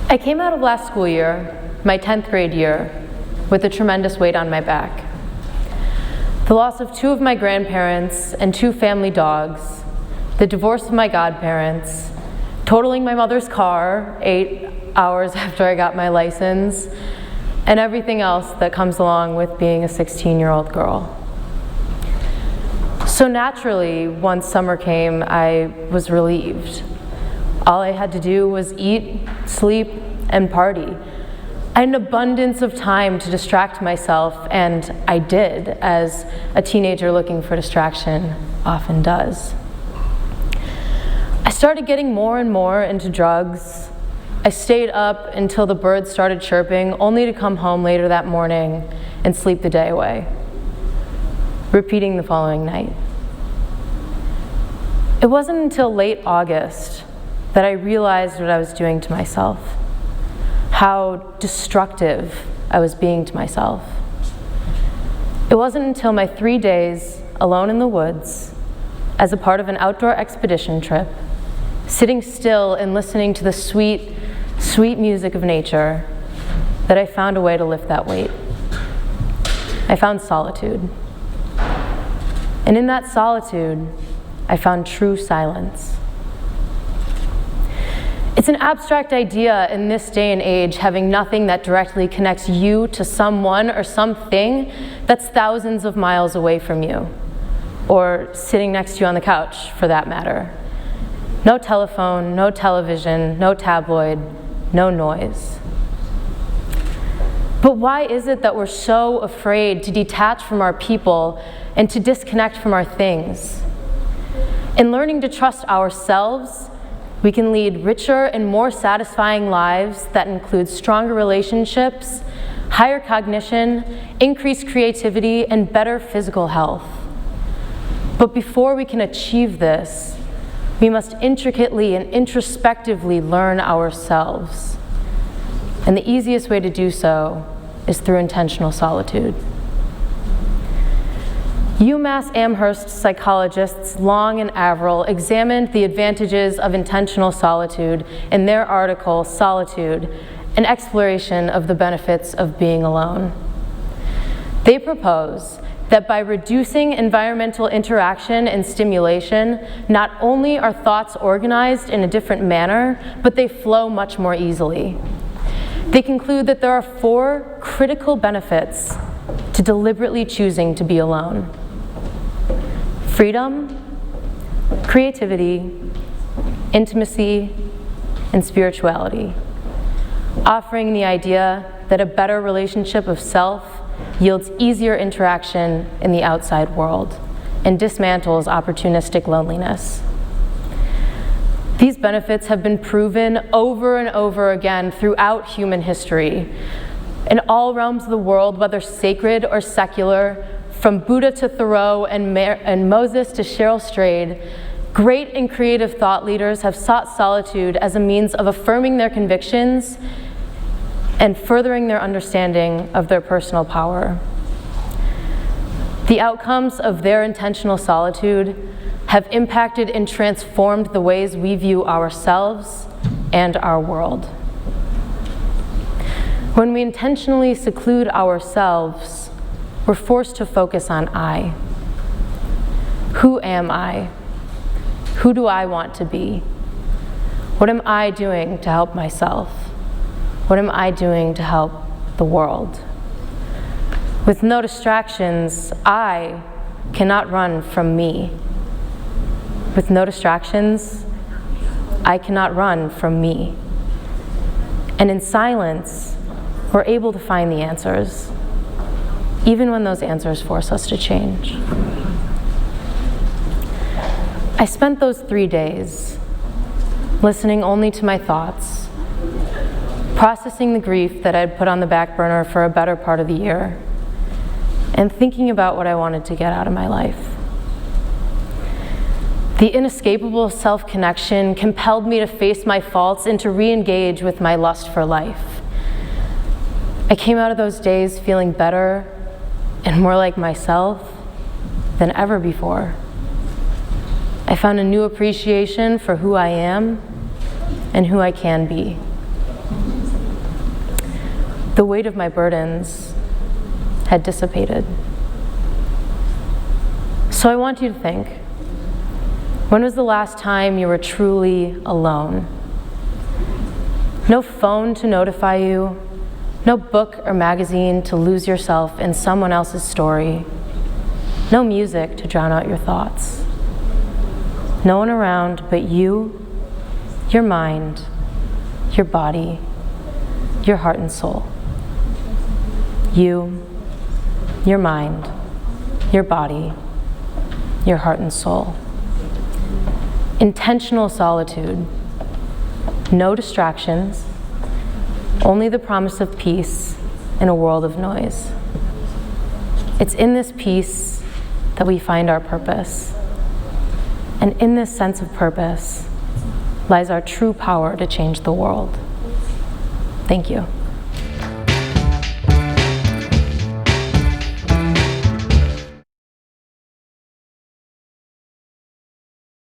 I came out of last school year, my 10th grade year, with a tremendous weight on my back. The loss of 2 of my grandparents and 2 family dogs, the divorce of my godparents, totaling my mother's car 8 hours after I got my license, and everything else that comes along with being a 16-year-old girl. So naturally, once summer came, I was relieved. All I had to do was eat, sleep, and party. I had an abundance of time to distract myself, and I did, as a teenager looking for distraction often does. I started getting more and more into drugs. I stayed up until the birds started chirping, only to come home later that morning and sleep the day away, repeating the following night. It wasn't until late August that I realized what I was doing to myself, how destructive I was being to myself. It wasn't until my 3 days alone in the woods as a part of an outdoor expedition trip, sitting still and listening to the sweet, sweet music of nature, that I found a way to lift that weight. I found solitude. And in that solitude, I found true silence. It's an abstract idea in this day and age, having nothing that directly connects you to someone or something that's thousands of miles away from you, or sitting next to you on the couch, for that matter. No telephone, no television, no tabloid, no noise. But why is it that we're so afraid to detach from our people and to disconnect from our things? In learning to trust ourselves, we can lead richer and more satisfying lives that include stronger relationships, higher cognition, increased creativity, and better physical health. But before we can achieve this, we must intricately and introspectively learn ourselves. And the easiest way to do so is through intentional solitude. UMass Amherst psychologists Long and Averill examined the advantages of intentional solitude in their article, Solitude, an exploration of the benefits of being alone. They propose that by reducing environmental interaction and stimulation, not only are thoughts organized in a different manner, but they flow much more easily. They conclude that there are 4 critical benefits to deliberately choosing to be alone: freedom, creativity, intimacy, and spirituality, offering the idea that a better relationship of self yields easier interaction in the outside world and dismantles opportunistic loneliness. These benefits have been proven over and over again throughout human history. In all realms of the world, whether sacred or secular, from Buddha to Thoreau and Moses to Cheryl Strayed, great and creative thought leaders have sought solitude as a means of affirming their convictions and furthering their understanding of their personal power. The outcomes of their intentional solitude have impacted and transformed the ways we view ourselves and our world. When we intentionally seclude ourselves, we're forced to focus on I. Who am I? Who do I want to be? What am I doing to help myself? What am I doing to help the world? With no distractions, I cannot run from me. With no distractions, I cannot run from me. And in silence, we're able to find the answers, even when those answers force us to change. I spent those 3 days listening only to my thoughts, processing the grief that I'd put on the back burner for a better part of the year, and thinking about what I wanted to get out of my life. The inescapable self-connection compelled me to face my faults and to re-engage with my lust for life. I came out of those days feeling better and more like myself than ever before. I found a new appreciation for who I am and who I can be. The weight of my burdens had dissipated. So I want you to think, when was the last time you were truly alone? No phone to notify you, no book or magazine to lose yourself in someone else's story, no music to drown out your thoughts. No one around but you, your mind, your body, your heart and soul. You, your mind, your body, your heart and soul. Intentional solitude. No distractions, only the promise of peace in a world of noise. It's in this peace that we find our purpose. And in this sense of purpose lies our true power to change the world. Thank you.